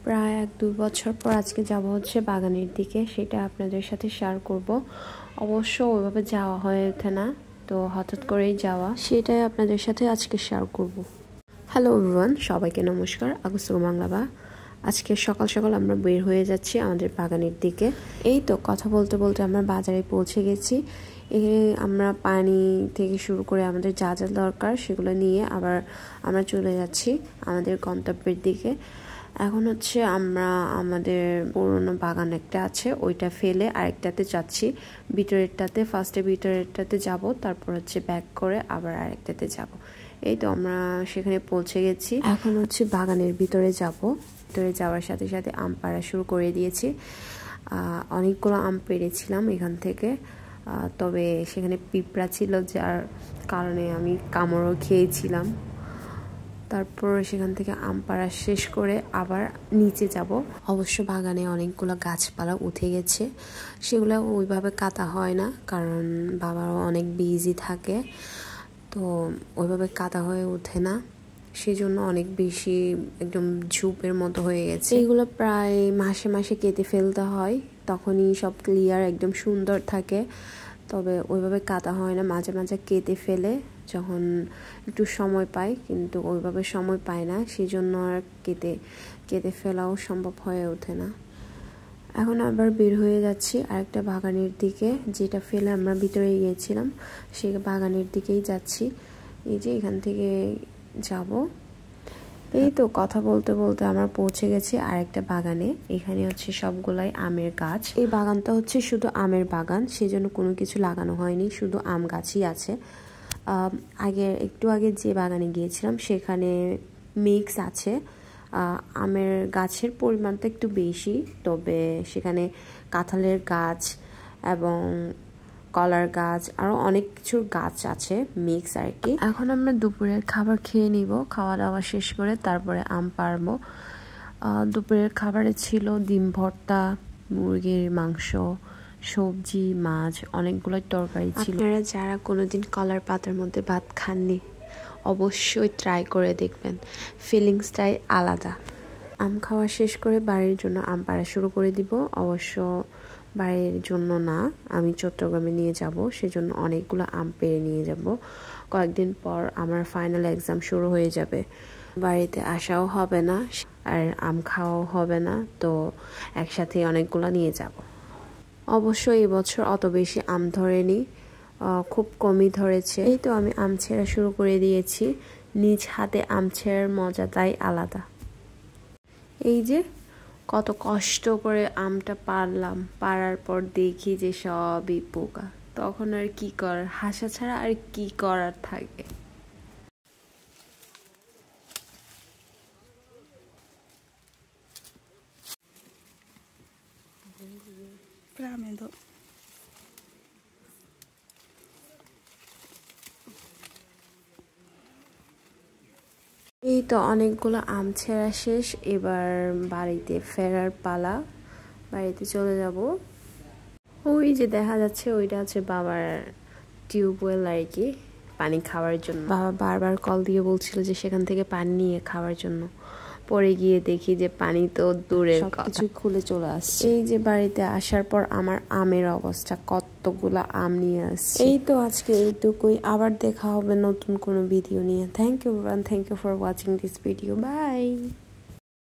প্রায় 1-2 বছর পর আজকে যাব হচ্ছে বাগানের দিকে, সেটা আপনাদের সাথে শেয়ার করব। অবশ্য ওইভাবে যাওয়া হয়ে ওঠে না, তো হঠাৎ করেই যাওয়া, সেটাই আপনাদের সাথে আজকে শেয়ার করব। হ্যালো এভরিওয়ান, সবাইকে নমস্কার। আগস্টর বাংলাবা। আজকে সকাল সকাল আমরা বের হয়ে যাচ্ছি আমাদের বাগানের দিকে। এই তো কথা বলতে বলতে আমরা বাজারে পৌঁছে গেছি। আমরা পানি থেকে শুরু করে আমাদের যা যা দরকার সেগুলো নিয়ে আবার আমরা চলে যাচ্ছি আমাদের গন্তব্যের দিকে। এখন হচ্ছে আমরা আমাদের পুরনো বাগান একটা আছে, ওইটা ফেলে আরেকটাতে যাচ্ছি। ফার্স্টে ভিতরেরটাতে যাব, তারপর হচ্ছে ব্যাক করে আবার আরেকটাতে যাব। এই তো আমরা সেখানে পৌঁছে গেছি। এখন হচ্ছে বাগানের ভিতরে যাব। ভিতরে যাওয়ার সাথে সাথে আম পাড়া শুরু করে দিয়েছি। অনেকগুলো আম পেড়েছিলাম এখান থেকে, তবে সেখানে পিঁপড়া ছিল, যার কারণে আমি কামড়ও খেয়েছিলাম। তারপর সেখান থেকে আম পাড়া শেষ করে আবার নিচে যাব। অবশ্য বাগানে অনেকগুলো গাছপালা উঠে গেছে, সেগুলো ওইভাবে কাটা হয় না, কারণ বাবারও অনেক বিজি থাকে, তো ওইভাবে কাটা হয়ে ওঠে না, সেই জন্য অনেক বেশি একদম ঝুপের মতো হয়ে গেছে। এগুলো প্রায় মাসে মাসে কেটে ফেলতে হয়, তখনই সব ক্লিয়ার একদম সুন্দর থাকে। তবে ওইভাবে কাটা হয় না, মাঝে মাঝে কেটে ফেলে যখন একটু সময় পাই, কিন্তু ওইভাবে সময় পায় না, সেই জন্য আর কেটে ফেলাও সম্ভব হয়ে ওঠে না। এখন আবার বের হয়ে যাচ্ছি আরেকটা বাগানের দিকে, যেটা ফেলে আমরা ভিতরে গিয়েছিলাম, সেই বাগানের দিকেই যাচ্ছি। এই যে এখান থেকে যাব। এই তো কথা বলতে বলতে আমরা পৌঁছে গেছি আরেকটা বাগানে। এখানে হচ্ছে সবগুলাই আমের গাছ। এই বাগানটা হচ্ছে শুধু আমের বাগান, সেজন্য কোনো কিছু লাগানো হয়নি, শুধু আম গাছই আছে। একটু আগে যে বাগানে গিয়েছিলাম সেখানে মিক্স আছে, আমের গাছের পরিমাণটা একটু বেশি, তবে সেখানে কাঁঠালের গাছ এবং কলার গাছ আরও অনেক কিছুর গাছ আছে, মিক্স আর কি। এখন আমরা দুপুরের খাবার খেয়ে নিব, খাওয়া দাওয়া শেষ করে তারপরে আম পাড়বো। দুপুরের খাবারে ছিল ডিম ভর্তা, মুরগির মাংস, সবজি, মাছ, অনেকগুলো তরকারি ছিল। আপনারা যারা কোনোদিন কলার পাতার মধ্যে ভাত খাননি, অবশ্যই ট্রাই করে দেখবেন, ফিলিংসটাই আলাদা। আম খাওয়া শেষ করে বাড়ির জন্য আম পাড়া শুরু করে দিব। অবশ্য বাড়ির জন্য না, আমি চট্টগ্রামে নিয়ে যাব, সেজন্য অনেকগুলো আম পেড়ে নিয়ে যাব। কয়েকদিন পর আমার ফাইনাল এক্সাম শুরু হয়ে যাবে, বাড়িতে আসাও হবে না আর আম খাওয়াও হবে না, তো একসাথে অনেকগুলো নিয়ে যাব। অবশ্য এই বছর অত বেশি আম ধরেনি, খুব কমই ধরেছে। এই তো আমি আম ছেঁড়া শুরু করে দিয়েছি। নিজ হাতে আম ছেঁড়ার মজাটাই আলাদা। এই যে কত কষ্ট করে আমটা পারলাম, পারার পর দেখি যে সবই পোকা, তখন আর কি করার, হাসা ছাড়া আর কি করার থাকে। এই তো অনেকগুলো আম ছেঁড়া শেষ, এবার বাড়িতে ফেরার পালা, বাড়িতে চলে যাব। ওই যে দেখা যাচ্ছে ওইটা আছে বাবার টিউবওয়েল আর কি, পানি খাওয়ার জন্য। বাবা বারবার কল দিয়ে বলছিল যে সেখান থেকে পানি নিয়ে খাওয়ার জন্য, পরে গিয়ে দেখি যে পানি তো দূরের কথা, খুলে চলে আসছে। এই যে বাড়িতে আসার পর আমার আমের অবস্থা, কতগুলা আম নিয়ে আসছে। এই তো আজকে এইটুকুই, আবার দেখা হবে নতুন কোনো ভিডিও নিয়ে। Thank you for watching this video, by.